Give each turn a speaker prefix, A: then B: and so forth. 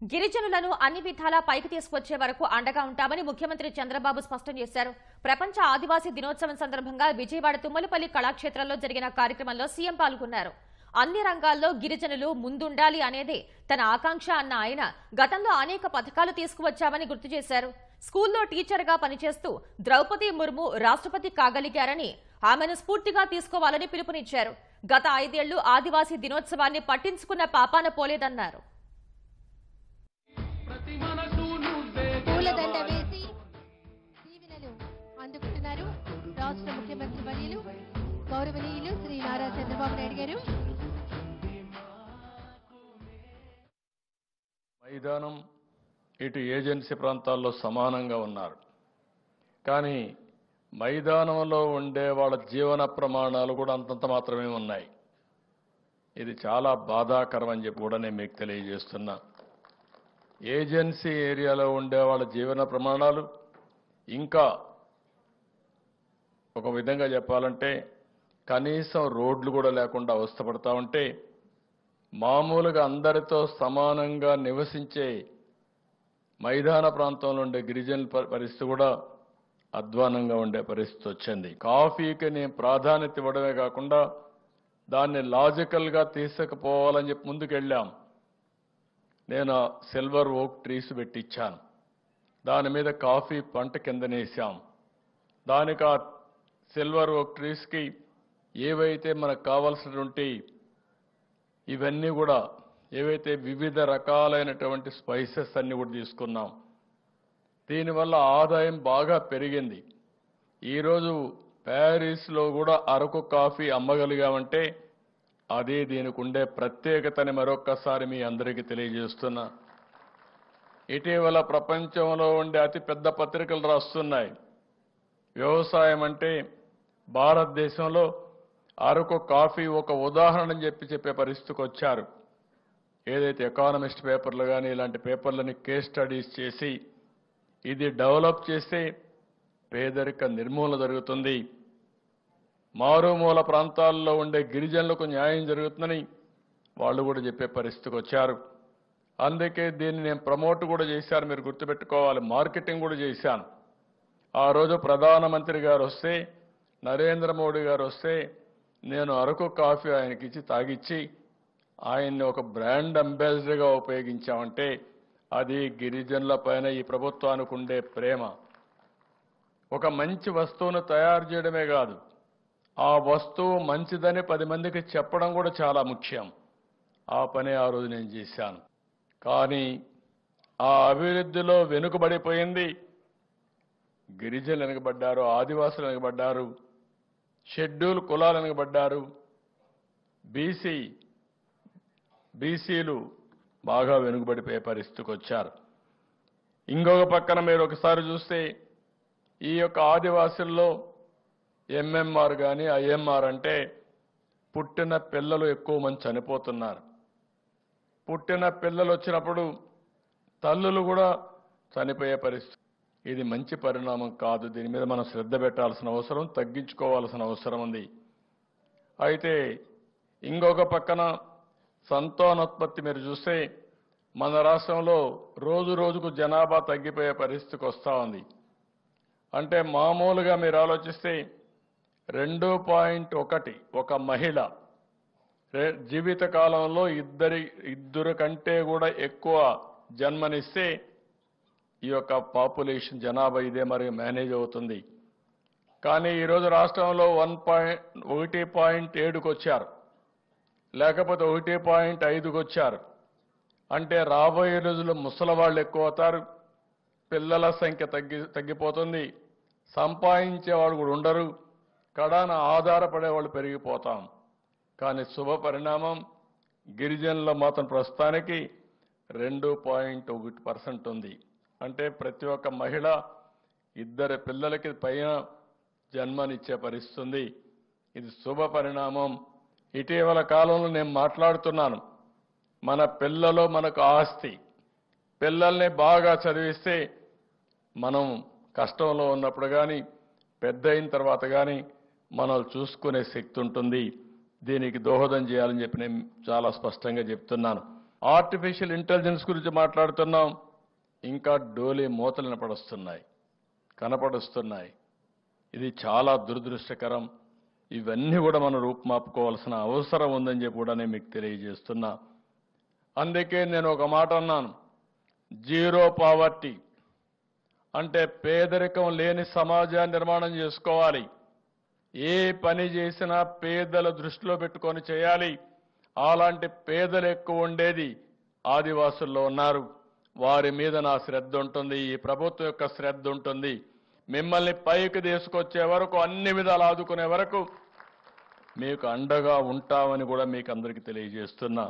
A: గిరిజనులను అన్ని విధాలా పైకి తీసుకొచ్చే వరకు అండగా ఉంటామని ముఖ్యమంత్రి చంద్రబాబు స్పష్టం చేశారు. ప్రపంచ ఆదివాసీ దినోత్సవం సందర్భంగా విజయవాడ తుమ్మలపల్లి కళాక్షేత్రంలో జరిగిన కార్యక్రమంలో సీఎం పాల్గొన్నారు. అన్ని రంగాల్లో గిరిజనులు ముందుండాలి అనేదే తన ఆకాంక్ష అన్న ఆయన గతంలో అనేక పథకాలు తీసుకువచ్చామని గుర్తు చేశారు. స్కూల్లో టీచర్గా పనిచేస్తూ ద్రౌపది ముర్ము రాష్ట్రపతి కాగలిగారని, ఆమెను స్ఫూర్తిగా తీసుకోవాలని పిలుపునిచ్చారు. గత 5 ఏళ్లు ఆదివాసీ దినోత్సవాన్ని పట్టించుకున్న పాపాన పోలేదన్నారు.
B: పూలదండ వేసి దీవెనలు అందుకుంటున్నారు రాష్ట్ర ముఖ్యమంత్రి వర్యులు గౌరవనీయులు శ్రీ నారా చంద్రబాబు నాయుడు గారు.
C: మైదానం ఇటు ఏజెన్సీ ప్రాంతాల్లో సమానంగా ఉన్నారు. కానీ మైదానంలో ఉండే వాళ్ళ జీవన ప్రమాణాలు కూడా అంతంత మాత్రమే ఉన్నాయి. ఇది చాలా బాధాకరం అని చెప్పి కూడా నేను మీకు తెలియజేస్తున్నా. ఏజెన్సీ ఏరియాలో ఉండే వాళ్ళ జీవన ప్రమాణాలు ఇంకా ఒక విధంగా చెప్పాలంటే కనీసం రోడ్లు కూడా లేకుండా అవస్థపడతా ఉంటే, మామూలుగా అందరితో సమానంగా నివసించే మైదాన ప్రాంతంలో ఉండే గిరిజనుల పరిస్థితి కూడా అధ్వానంగా ఉండే పరిస్థితి వచ్చింది. కాఫీకి నేను ప్రాధాన్యత ఇవ్వడమే కాకుండా దాన్ని లాజికల్గా తీసుకుపోవాలని చెప్పి ముందుకెళ్ళాం. నేను సిల్వర్ ఓక్ ట్రీస్ పెట్టించాను. దాని మీద కాఫీ పంట కిందనేసాం. దానికి ఆ సిల్వర్ ఓక్ ట్రీస్కి ఏవైతే మనకు కావాల్సినటువంటి ఇవన్నీ కూడా ఏవైతే వివిధ రకాలైనటువంటి స్పైసెస్ అన్ని కూడా తీసుకున్నాం. దీనివల్ల ఆదాయం బాగా పెరిగింది. ఈరోజు ప్యారిస్లో కూడా అరకు కాఫీ అమ్మగలిగామంటే అదే దీనికి ఉండే ప్రత్యేకతని మరొక్కసారి మీ అందరికీ తెలియజేస్తున్నా. ఇటీవల ప్రపంచంలో ఉండే అతిపెద్ద పత్రికలు రాస్తున్నాయి, వ్యవసాయం అంటే భారతదేశంలో అరకు కాఫీ ఒక ఉదాహరణ చెప్పే పరిస్థితికి వచ్చారు. ఏదైతే ఎకానమిస్ట్ పేపర్లు కానీ ఇలాంటి పేపర్లని కేస్ స్టడీస్ చేసి ఇది డెవలప్ చేస్తే పేదరిక నిర్మూలన జరుగుతుంది, మారుమూల ప్రాంతాల్లో ఉండే గిరిజనులకు న్యాయం జరుగుతుందని వాళ్ళు కూడా చెప్పే పరిస్థితికి వచ్చారు. అందుకే దీన్ని నేను ప్రమోట్ కూడా చేశాను. మీరు గుర్తుపెట్టుకోవాలి, మార్కెటింగ్ కూడా చేశాను. ఆ రోజు ప్రధానమంత్రి గారు వస్తే, నరేంద్ర మోడీ గారు వస్తే నేను అరకు కాఫీ ఆయనకి ఇచ్చి తాగిచ్చి ఆయన్ని ఒక బ్రాండ్ అంబాసిడర్గా ఉపయోగించామంటే అది గిరిజనుల పైన ఈ ప్రభుత్వానికి ఉండే ప్రేమ. ఒక మంచి వస్తువును తయారు చేయడమే కాదు, ఆ వస్తువు మంచిదని 10 మందికి చెప్పడం కూడా చాలా ముఖ్యం. ఆ పని ఆ రోజు నేను చేశాను. కానీ ఆ అభివృద్ధిలో వెనుకబడిపోయింది. గిరిజనులు వెనుకబడ్డారు, ఆదివాసులు వెనుకబడ్డారు, షెడ్యూల్ కులాలు వెనుకబడ్డారు, బీసీలు బాగా వెనుకబడిపోయే పరిస్థితికి వచ్చారు. ఇంకొక పక్కన మీరు ఒకసారి చూస్తే ఈ యొక్క ఆదివాసుల్లో ఎంఎంఆర్ కానీ ఐఎంఆర్ అంటే పుట్టిన పిల్లలు ఎక్కువ మంది చనిపోతున్నారు. పుట్టిన పిల్లలు వచ్చినప్పుడు తల్లులు కూడా చనిపోయే పరిస్థితి. ఇది మంచి పరిణామం కాదు. దీని మీద మనం శ్రద్ధ పెట్టాల్సిన అవసరం, తగ్గించుకోవాల్సిన అవసరం ఉంది. అయితే ఇంకొక పక్కన సంతానోత్పత్తి మీరు చూస్తే మన రాష్ట్రంలో రోజు రోజుకు జనాభా తగ్గిపోయే పరిస్థితికి వస్తూ ఉంది. అంటే మామూలుగా మీరు ఆలోచిస్తే 2.1 ఒక మహిళ జీవిత కాలంలో ఇద్దరు కంటే కూడా ఎక్కువ జన్మనిస్తే ఈ యొక్క పాపులేషన్ జనాభా ఇదే మరి మేనేజ్ అవుతుంది. కానీ ఈరోజు రాష్ట్రంలో 1.7కు వచ్చారు, లేకపోతే 1.5కు వచ్చారు. అంటే రాబోయే రోజుల్లో ముసలి వాళ్ళు ఎక్కువ అవుతారు, పిల్లల సంఖ్య తగ్గిపోతుంది, సంపాదించేవాళ్ళు కూడా ఉండరు, కడాన ఆధారపడేవాళ్ళు పెరిగిపోతాం. కానీ శుభ పరిణామం గిరిజనుల మాత్రం ప్రస్తుతానికి 2.1% ఉంది. అంటే ప్రతి ఒక్క మహిళ 2 పిల్లలకి పైన జన్మనిచ్చే పరిస్థితి ఉంది. ఇది శుభ పరిణామం. ఇటీవల కాలంలో నేను మాట్లాడుతున్నాను, మన పిల్లలు మనకు ఆస్తి. పిల్లల్ని బాగా చదివిస్తే మనం కష్టంలో ఉన్నప్పుడు కానీ పెద్ద అయిన తర్వాత కానీ మనల్ని చూసుకునే శక్తి ఉంటుంది. దీనికి దోహదం చేయాలని చెప్పి నేను చాలా స్పష్టంగా చెప్తున్నాను. ఆర్టిఫిషియల్ ఇంటెలిజెన్స్ గురించి మాట్లాడుతున్నాం. ఇంకా డోలే మూతలు కనపడుస్తున్నాయి. ఇది చాలా దురదృష్టకరం. ఇవన్నీ కూడా మనం రూపుమాపుకోవాల్సిన అవసరం ఉందని చెప్పి కూడా నేను మీకు తెలియజేస్తున్నా. అందుకే నేను ఒక మాట అన్నాను, జీరో పావర్టీ అంటే పేదరికం లేని సమాజాన్ని నిర్మాణం చేసుకోవాలి. ఏ పని చేసినా పేదల దృష్టిలో పెట్టుకొని చేయాలి. అలాంటి పేదలు ఎక్కువ ఉండేది ఆదివాసుల్లో ఉన్నారు. వారి మీద నా శ్రద్ధ ఉంటుంది, ఈ ప్రభుత్వం యొక్క శ్రద్ధ ఉంటుంది. మిమ్మల్ని పైకి తీసుకొచ్చే వరకు, అన్ని విధాలు ఆదుకునే వరకు మీకు అండగా ఉంటామని కూడా మీకు అందరికీ తెలియజేస్తున్నా.